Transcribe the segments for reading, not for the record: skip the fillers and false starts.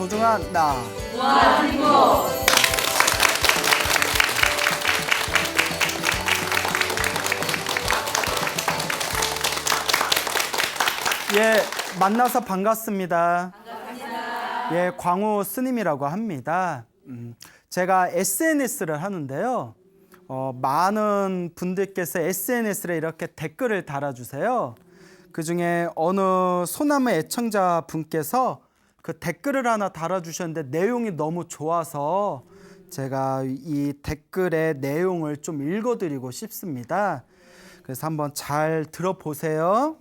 소중한 나. 무한행복. 예, 만나서 반갑습니다. 예, 광우 스님이라고 합니다. 제가 SNS를 하는데요. 많은 분들께서 SNS에 이렇게 댓글을 달아주세요. 그중에 어느 소나무 애청자 분께서 그 댓글을 하나 달아주셨는데 내용이 너무 좋아서 제가 이 댓글의 내용을 좀 읽어드리고 싶습니다. 그래서 한번 잘 들어보세요.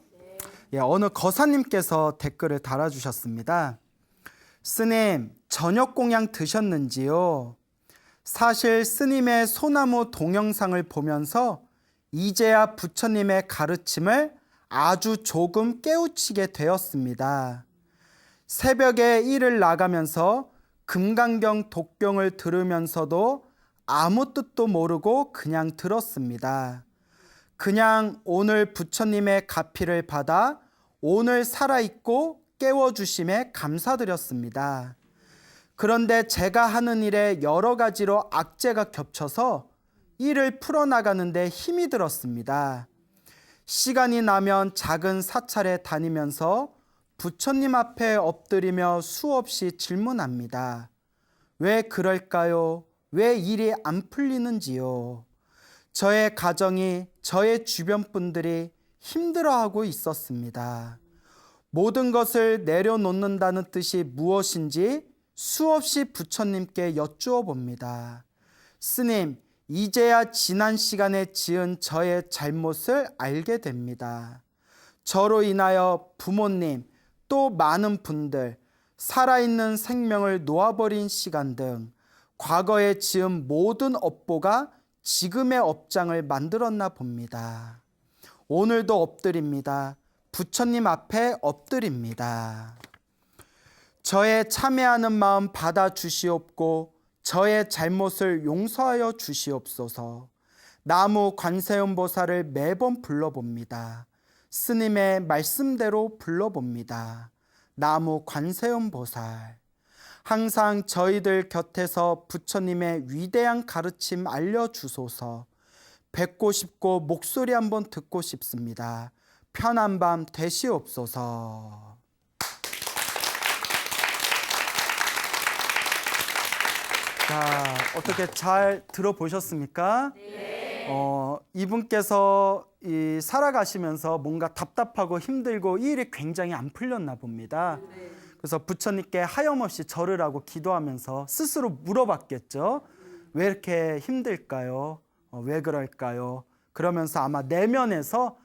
예, 어느 거사님께서 댓글을 달아주셨습니다. 스님, 저녁 공양 드셨는지요? 사실 스님의 소나무 동영상을 보면서 이제야 부처님의 가르침을 아주 조금 깨우치게 되었습니다. 새벽에 일을 나가면서 금강경 독경을 들으면서도 아무 뜻도 모르고 그냥 들었습니다. 그냥 오늘 부처님의 가피를 받아 오늘 살아있고 깨워주심에 감사드렸습니다. 그런데 제가 하는 일에 여러 가지로 악재가 겹쳐서 일을 풀어나가는데 힘이 들었습니다. 시간이 나면 작은 사찰에 다니면서 부처님 앞에 엎드리며 수없이 질문합니다. 왜 그럴까요? 왜 일이 안 풀리는지요? 저의 가정이, 저의 주변 분들이 힘들어하고 있었습니다. 모든 것을 내려놓는다는 뜻이 무엇인지 수없이 부처님께 여쭈어 봅니다. 스님, 이제야 지난 시간에 지은 저의 잘못을 알게 됩니다. 저로 인하여 부모님, 또 많은 분들, 살아있는 생명을 놓아버린 시간 등 과거에 지은 모든 업보가 지금의 업장을 만들었나 봅니다. 오늘도 엎드립니다. 부처님 앞에 엎드립니다. 저의 참회하는 마음 받아주시옵고 저의 잘못을 용서하여 주시옵소서. 나무 관세음보살을 매번 불러봅니다. 스님의 말씀대로 불러봅니다. 나무 관세음보살. 항상 저희들 곁에서 부처님의 위대한 가르침 알려주소서. 뵙고 싶고 목소리 한번 듣고 싶습니다. 편한 밤 되시옵소서. 자, 어떻게 잘 들어보셨습니까? 네. 이분께서 살아가시면서 뭔가 답답하고 힘들고 이 일이 굉장히 안 풀렸나 봅니다. 네. 그래서 부처님께 하염없이 절을 하고 기도하면서 스스로 물어봤겠죠. 왜 이렇게 힘들까요? 왜 그럴까요? 그러면서 아마 내면에서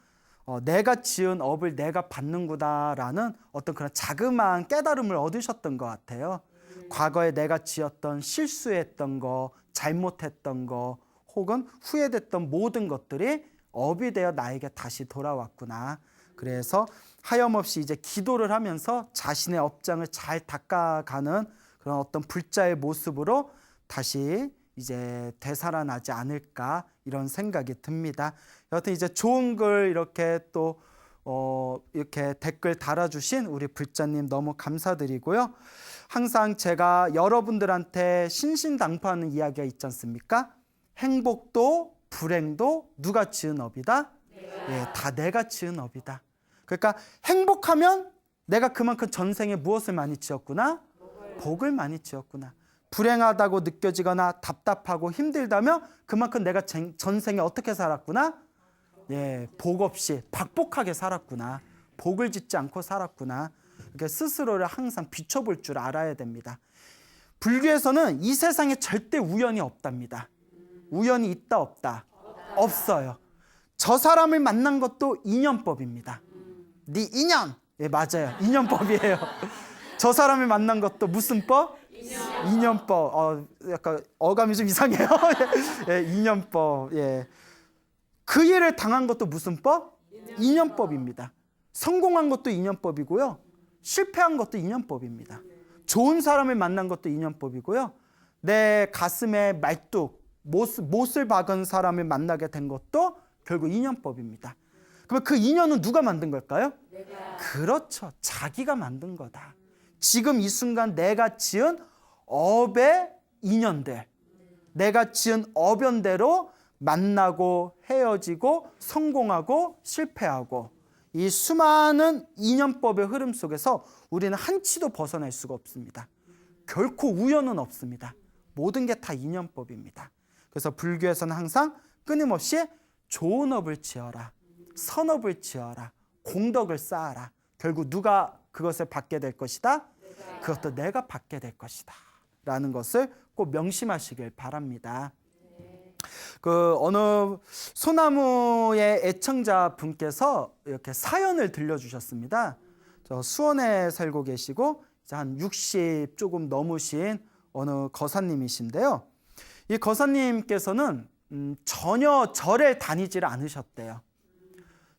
내가 지은 업을 내가 받는구나라는 어떤 그런 자그마한 깨달음을 얻으셨던 것 같아요. 과거에 내가 지었던 실수했던 거, 잘못했던 거, 혹은 후회됐던 모든 것들이 업이 되어 나에게 다시 돌아왔구나. 그래서 하염없이 이제 기도를 하면서 자신의 업장을 잘 닦아가는 그런 어떤 불자의 모습으로 다시 이제 되살아나지 않을까 이런 생각이 듭니다. 여하튼 이제 좋은 글 이렇게 또 이렇게 댓글 달아주신 우리 불자님 너무 감사드리고요. 항상 제가 여러분들한테 신신당부하는 이야기가 있지 않습니까? 행복도 불행도 누가 지은 업이다? 예, 다 내가 지은 업이다. 그러니까 행복하면 내가 그만큼 전생에 무엇을 많이 지었구나? 복을 많이 지었구나. 불행하다고 느껴지거나 답답하고 힘들다면 그만큼 내가 전생에 어떻게 살았구나? 예, 복 없이 박복하게 살았구나. 복을 짓지 않고 살았구나. 이렇게 스스로를 항상 비춰볼 줄 알아야 됩니다. 불교에서는 이 세상에 절대 우연이 없답니다. 우연이 있다 없다? 없어요. 저 사람을 만난 것도 인연법입니다. 네 인연. 예, 맞아요. 인연법이에요. 저 사람을 만난 것도 무슨 법? 인연법. 약간 어감이 좀 이상해요. 예, 인연법. 예. 그 일을 당한 것도 무슨 법? 인연법입니다. 성공한 것도 인연법이고요. 실패한 것도 인연법입니다. 좋은 사람을 만난 것도 인연법이고요. 내 가슴에 말뚝, 못을 박은 사람을 만나게 된 것도 결국 인연법입니다. 그럼 그 인연은 누가 만든 걸까요? 내가. 그렇죠. 자기가 만든 거다. 지금 이 순간 내가 지은 업의 인연들, 내가 지은 업연대로 만나고 헤어지고 성공하고 실패하고 이 수많은 인연법의 흐름 속에서 우리는 한치도 벗어날 수가 없습니다. 결코 우연은 없습니다. 모든 게 다 인연법입니다. 그래서 불교에서는 항상 끊임없이 좋은 업을 지어라, 선업을 지어라, 공덕을 쌓아라. 결국 누가 그것을 받게 될 것이다? 그것도 내가 받게 될 것이다 라는 것을 꼭 명심하시길 바랍니다. 어느 소나무의 애청자 분께서 이렇게 사연을 들려주셨습니다. 저 수원에 살고 계시고 한 60 조금 넘으신 어느 거사님이신데요. 이 거사님께서는 전혀 절에 다니지를 않으셨대요.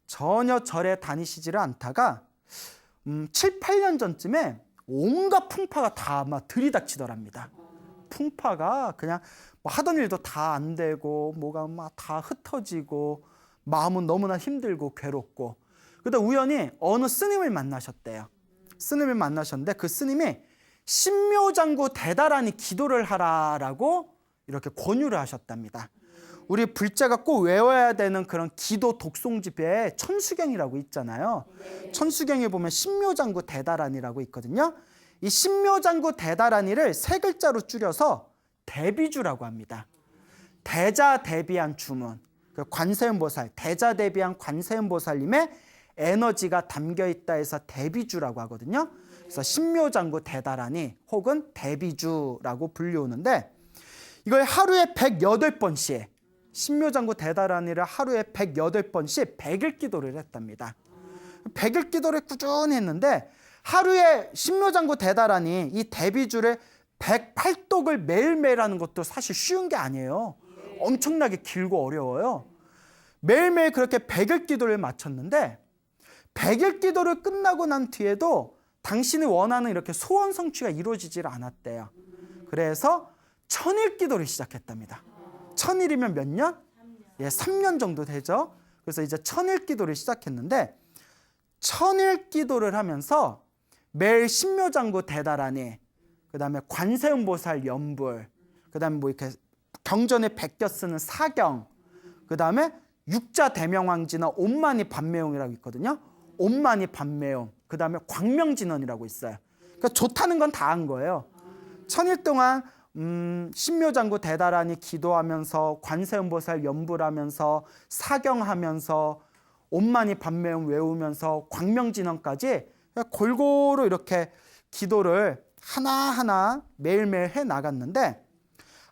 전혀 절에 다니시지를 않다가 7, 8년 전쯤에 온갖 풍파가 다 막 들이닥치더랍니다. 풍파가 그냥 뭐 하던 일도 다 안 되고 뭐가 막 다 흩어지고 마음은 너무나 힘들고 괴롭고 그러다 우연히 어느 스님을 만나셨대요. 스님을 만나셨는데 그 스님이 신묘장구 대다라니 기도를 하라라고 이렇게 권유를 하셨답니다. 우리 불자가 꼭 외워야 되는 그런 기도 독송집에 천수경이라고 있잖아요. 천수경에 보면 신묘장구 대다라니라고 있거든요. 이 신묘장구 대다라니를 세 글자로 줄여서 대비주라고 합니다. 대자 대비한 주문, 관세음보살, 대자 대비한 관세음보살님의 에너지가 담겨있다 해서 대비주라고 하거든요. 그래서 신묘장구 대다라니 혹은 대비주라고 불리우는데 이걸 하루에 108번씩 신묘장구 대다라니를 하루에 108번씩 100일 기도를 했답니다. 100일 기도를 꾸준히 했는데 하루에 신묘장구 대다라니 이 대비주를 108독을 매일매일 하는 것도 사실 쉬운 게 아니에요. 엄청나게 길고 어려워요. 매일매일 그렇게 100일 기도를 마쳤는데 100일 기도를 끝나고 난 뒤에도 당신이 원하는 이렇게 소원 성취가 이루어지질 않았대요. 그래서 1000일 기도를 시작했답니다. 1000일이면 몇 년? 3년 정도 되죠. 그래서 이제 1000일 기도를 시작했는데 1000일 기도를 하면서 매일 신묘장구 대다라니, 그 다음에 관세음보살 연불, 그 다음에 뭐 이렇게 경전에 베껴 쓰는 사경, 그 다음에 육자 대명왕지나 옴마니 반매용이라고 있거든요. 옴마니 반매용, 그 다음에 광명진언이라고 있어요. 그러니까 좋다는 건 다 한 거예요. 1000일 동안 신묘장구 대다라니 기도하면서 관세음보살 연불하면서 사경하면서 옴마니 반매용 외우면서 광명진언까지 골고루 이렇게 기도를 하나하나 매일매일 해 나갔는데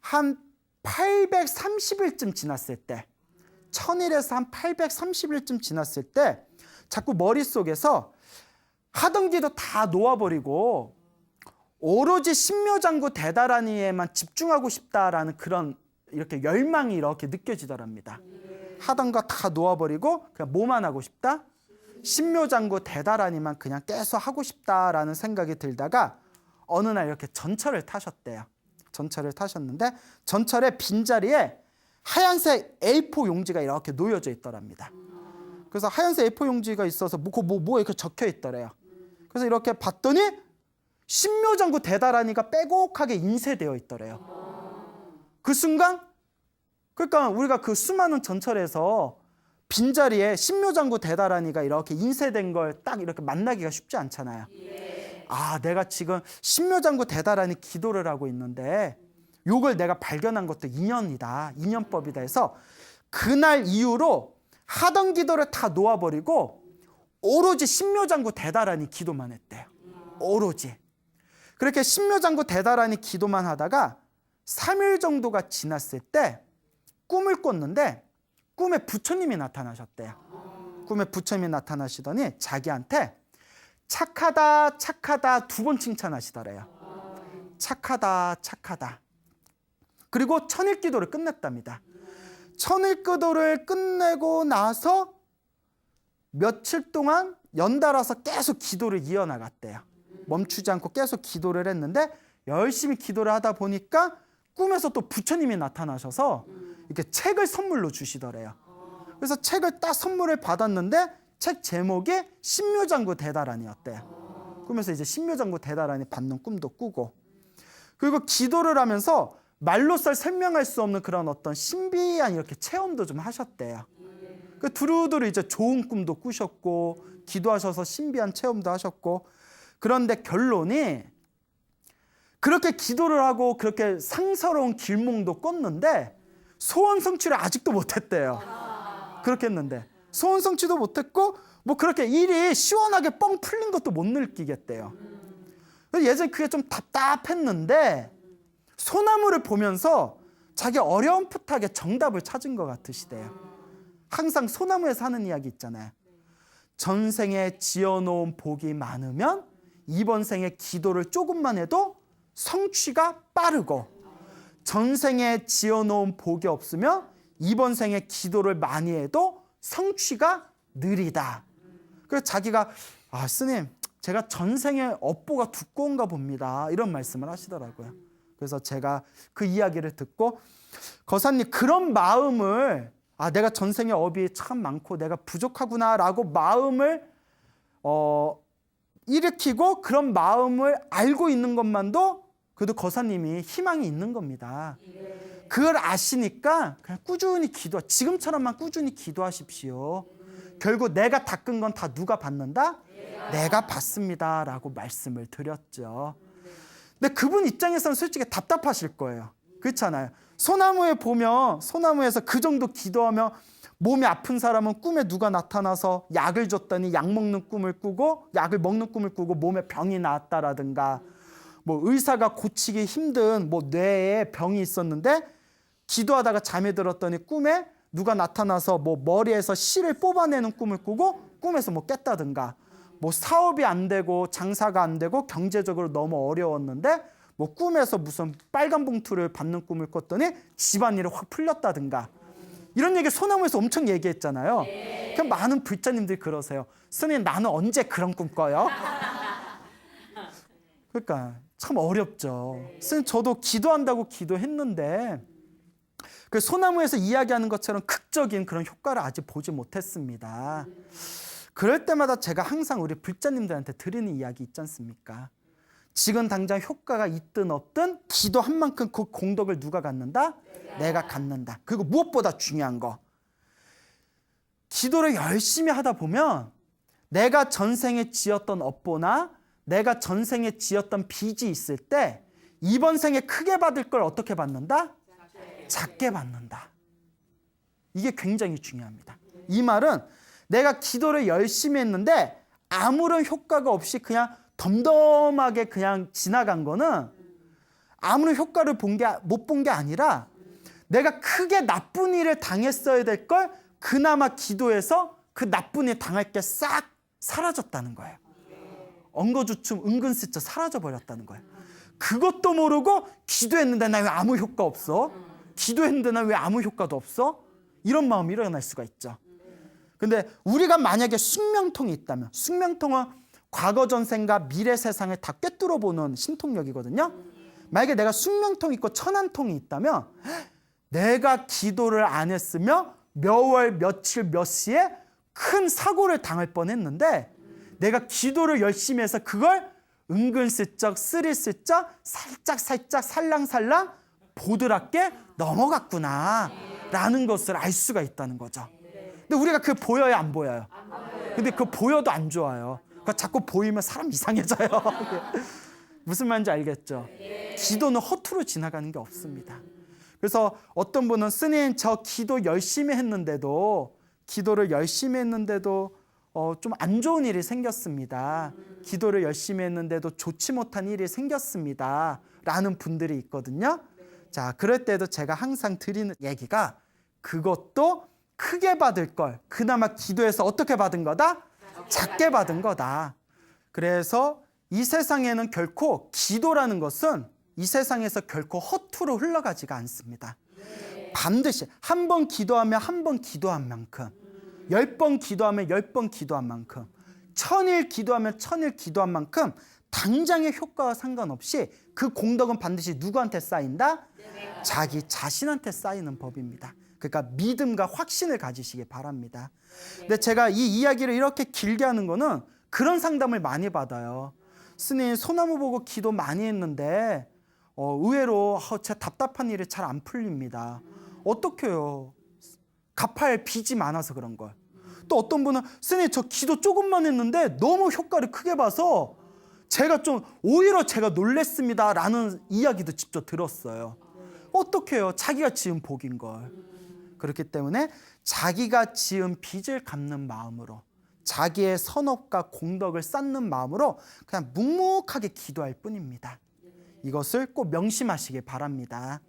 한 830일쯤 지났을 때 1000일에서 한 830일쯤 지났을 때 자꾸 머릿속에서 하던 기도 다 놓아버리고 오로지 신묘장구 대다라니에만 집중하고 싶다라는 그런 이렇게 열망이 이렇게 느껴지더랍니다. 하던 거 다 놓아버리고 그냥 뭐만 하고 싶다? 신묘장구 대다라니만 그냥 계속 하고 싶다라는 생각이 들다가 어느 날 이렇게 전철을 타셨대요. 전철을 타셨는데 전철의 빈자리에 하얀색 A4 용지가 이렇게 놓여져 있더랍니다. 그래서 하얀색 A4 용지가 있어서 뭐 이렇게 적혀 있더래요. 그래서 이렇게 봤더니 신묘장구 대다라니가 빼곡하게 인쇄되어 있더래요. 그 순간 그러니까 우리가 그 수많은 전철에서 빈자리에 신묘장구 대다라니가 이렇게 인쇄된 걸 딱 이렇게 만나기가 쉽지 않잖아요. 아, 내가 지금 신묘장구 대다라니 기도를 하고 있는데 요걸 내가 발견한 것도 인연이다. 인연법이다 해서 그날 이후로 하던 기도를 다 놓아버리고 오로지 신묘장구 대다라니 기도만 했대요. 오로지. 그렇게 신묘장구 대다라니 기도만 하다가 3일 정도가 지났을 때 꿈을 꿨는데 꿈에 부처님이 나타나셨대요. 꿈에 부처님이 나타나시더니 자기한테 착하다 착하다 2번 칭찬하시더래요. 착하다 착하다. 그리고 1000일 기도를 끝냈답니다. 1000일 기도를 끝내고 나서 며칠 동안 연달아서 계속 기도를 이어나갔대요. 멈추지 않고 계속 기도를 했는데 열심히 기도를 하다 보니까 꿈에서 또 부처님이 나타나셔서 이렇게 책을 선물로 주시더래요. 그래서 책을 딱 선물을 받았는데 책 제목이 신묘장구 대다라니였대요. 꿈에서 이제 신묘장구 대다라니 받는 꿈도 꾸고, 그리고 기도를 하면서 말로써 설명할 수 없는 그런 어떤 신비한 이렇게 체험도 좀 하셨대요. 그 두루두루 이제 좋은 꿈도 꾸셨고 기도하셔서 신비한 체험도 하셨고, 그런데 결론이 그렇게 기도를 하고 그렇게 상서로운 길몽도 꿨는데 소원 성취를 아직도 못했대요. 그렇게 했는데 소원 성취도 못했고 뭐 그렇게 일이 시원하게 뻥 풀린 것도 못 느끼겠대요. 예전에 그게 좀 답답했는데 소나무를 보면서 자기 어렴풋하게 정답을 찾은 것 같으시대요. 항상 소나무에서 하는 이야기 있잖아요. 전생에 지어놓은 복이 많으면 이번 생에 기도를 조금만 해도 성취가 빠르고, 전생에 지어놓은 복이 없으면 이번 생에 기도를 많이 해도 성취가 느리다. 그래서 자기가 스님 제가 전생에 업보가 두꺼운가 봅니다, 이런 말씀을 하시더라고요. 그래서 제가 그 이야기를 듣고 거사님 그런 마음을 내가 전생에 업이 참 많고 내가 부족하구나 라고 마음을 일으키고 그런 마음을 알고 있는 것만도 그래도 거사님이 희망이 있는 겁니다. 그걸 아시니까 그냥 꾸준히 지금처럼만 꾸준히 기도하십시오. 결국 내가 닦은 건 다 누가 받는다? 내가 받습니다 라고 말씀을 드렸죠. 근데 그분 입장에서는 솔직히 답답하실 거예요. 그렇잖아요. 소나무에 보면 소나무에서 그 정도 기도하며 몸이 아픈 사람은 꿈에 누가 나타나서 약을 줬더니 약 먹는 꿈을 꾸고 약을 먹는 꿈을 꾸고 몸에 병이 나았다라든가, 뭐 의사가 고치기 힘든 뭐 뇌에 병이 있었는데 기도하다가 잠이 들었더니 꿈에 누가 나타나서 뭐 머리에서 실을 뽑아내는 꿈을 꾸고 꿈에서 뭐 깼다든가, 뭐 사업이 안 되고 장사가 안 되고 경제적으로 너무 어려웠는데 뭐 꿈에서 무슨 빨간 봉투를 받는 꿈을 꿨더니 집안일이 확 풀렸다든가, 이런 얘기 소나무에서 엄청 얘기했잖아요. 그럼 많은 불자님들이 그러세요. 스님 나는 언제 그런 꿈 꿔요? 그러니까 참 어렵죠. 스님 저도 기도한다고 기도했는데 그 소나무에서 이야기하는 것처럼 극적인 그런 효과를 아직 보지 못했습니다. 그럴 때마다 제가 항상 우리 불자님들한테 드리는 이야기 있지 않습니까? 지금 당장 효과가 있든 없든 기도한 만큼 그 공덕을 누가 갖는다? 내가 갖는다. 그리고 무엇보다 중요한 거, 기도를 열심히 하다 보면 내가 전생에 지었던 업보나 내가 전생에 지었던 빚이 있을 때 이번 생에 크게 받을 걸 어떻게 받는다? 작게 받는다. 이게 굉장히 중요합니다. 이 말은 내가 기도를 열심히 했는데 아무런 효과가 없이 그냥 덤덤하게 그냥 지나간 거는 아무런 효과를 못 본 게 아니라 내가 크게 나쁜 일을 당했어야 될 걸 그나마 기도해서 그 나쁜 일 당할 게 싹 사라졌다는 거예요. 엉거주춤 은근슬쩍 사라져버렸다는 거예요. 그것도 모르고 기도했는데 나 왜 아무 효과 없어? 기도했는데 나 왜 아무 효과도 없어? 이런 마음이 일어날 수가 있죠. 근데 우리가 만약에 숙명통이 있다면, 숙명통은 과거 전생과 미래 세상을 다 꿰뚫어 보는 신통력이거든요. 만약에 내가 숙명통이 있고 천안통이 있다면 내가 기도를 안 했으며 몇 월 며칠 몇 시에 큰 사고를 당할 뻔했는데 내가 기도를 열심히 해서 그걸 은근슬쩍 스리슬쩍 살짝 살랑살랑 보드랍게 넘어갔구나 라는 것을 알 수가 있다는 거죠. 근데 우리가 그게 보여요 안 보여요? 근데 그거 보여도 안 좋아요. 그러니까 자꾸 보이면 사람 이상해져요. 무슨 말인지 알겠죠? 기도는 허투루 지나가는 게 없습니다. 그래서 어떤 분은 스님 저 기도 열심히 했는데도 기도를 열심히 했는데도 좀 안 좋은 일이 생겼습니다. 기도를 열심히 했는데도 좋지 못한 일이 생겼습니다 라는 분들이 있거든요. 자, 그럴 때도 제가 항상 드리는 얘기가 그것도 크게 받을 걸 그나마 기도해서 어떻게 받은 거다? 작게 받은 거다. 그래서 이 세상에는 결코 기도라는 것은 이 세상에서 결코 허투루 흘러가지가 않습니다. 반드시 한 번 기도하면 한 번 기도한 만큼, 10번 기도하면 10번 기도한 만큼, 1000일 기도하면 1000일 기도한 만큼 당장의 효과와 상관없이 그 공덕은 반드시 누구한테 쌓인다? 자기 자신한테 쌓이는 법입니다. 그러니까 믿음과 확신을 가지시기 바랍니다. 근데 제가 이 이야기를 이렇게 길게 하는 거는 그런 상담을 많이 받아요. 스님 소나무 보고 기도 많이 했는데 의외로 제 답답한 일이 잘 안 풀립니다. 어떡해요? 갚아야 할 빚이 많아서 그런 걸. 또 어떤 분은 스님 저 기도 조금만 했는데 너무 효과를 크게 봐서 오히려 제가 놀랬습니다 라는 이야기도 직접 들었어요. 어떡해요? 자기가 지은 복인 걸. 그렇기 때문에 자기가 지은 빚을 갚는 마음으로, 자기의 선업과 공덕을 쌓는 마음으로 그냥 묵묵하게 기도할 뿐입니다. 이것을 꼭 명심하시길 바랍니다.